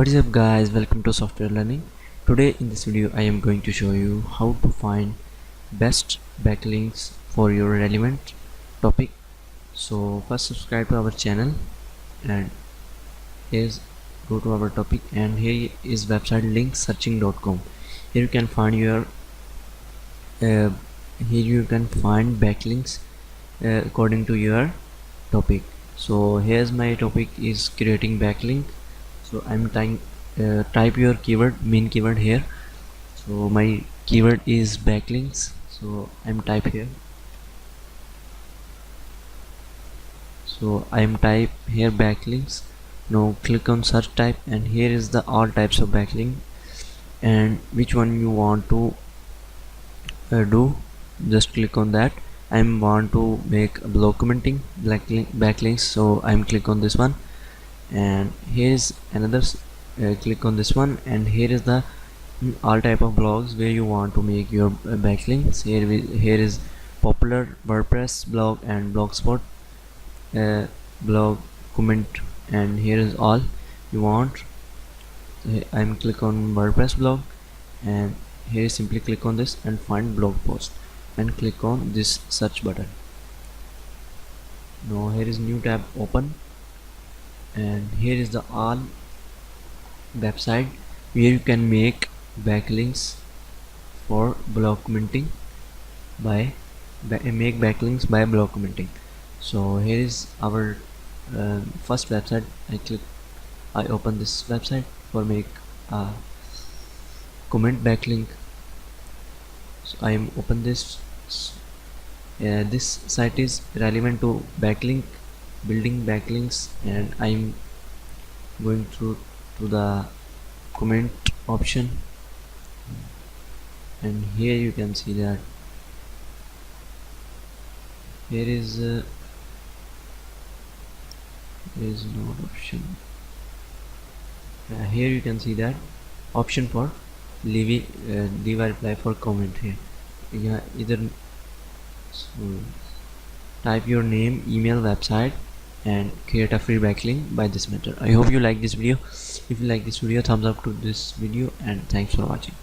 What is up guys, welcome to software learning. Today in this video I am going to show you how to find best backlinks for your relevant topic. So first subscribe to our channel and is go to our topic, and here is website linksearching.com. Here you can find your backlinks according to your topic. So here's my topic is creating backlink. So I'm type your keyword, main keyword here. So my keyword is backlinks, so I'm type here. So I'm type here backlinks. Now click on search type, and here is the all types of backlink, and which one you want to do, just click on that. I want to make a blog commenting backlinks, so I'm click on this one, and here is another click on this one, and here is the all type of blogs where you want to make your backlinks. Here is popular, WordPress blog, and blogspot blog comment, and here is all you want. I'm click on WordPress blog, and here simply click on this and find blog post, and click on this search button. Now here is new tab open, and here is the all website where you can make backlinks for blog commenting by make backlinks by blog commenting. So here is our first website. I open this website for make a comment backlink. So I am open this. This site is relevant to backlink, building backlinks, and I'm going through to the comment option, and here you can see that here is no option. Here you can see that option for leave a reply for comment here. Yeah, either so type your name, email, website, and create a free backlink by this method. I hope you like this video. If you like this video, thumbs up to this video, and thanks for watching.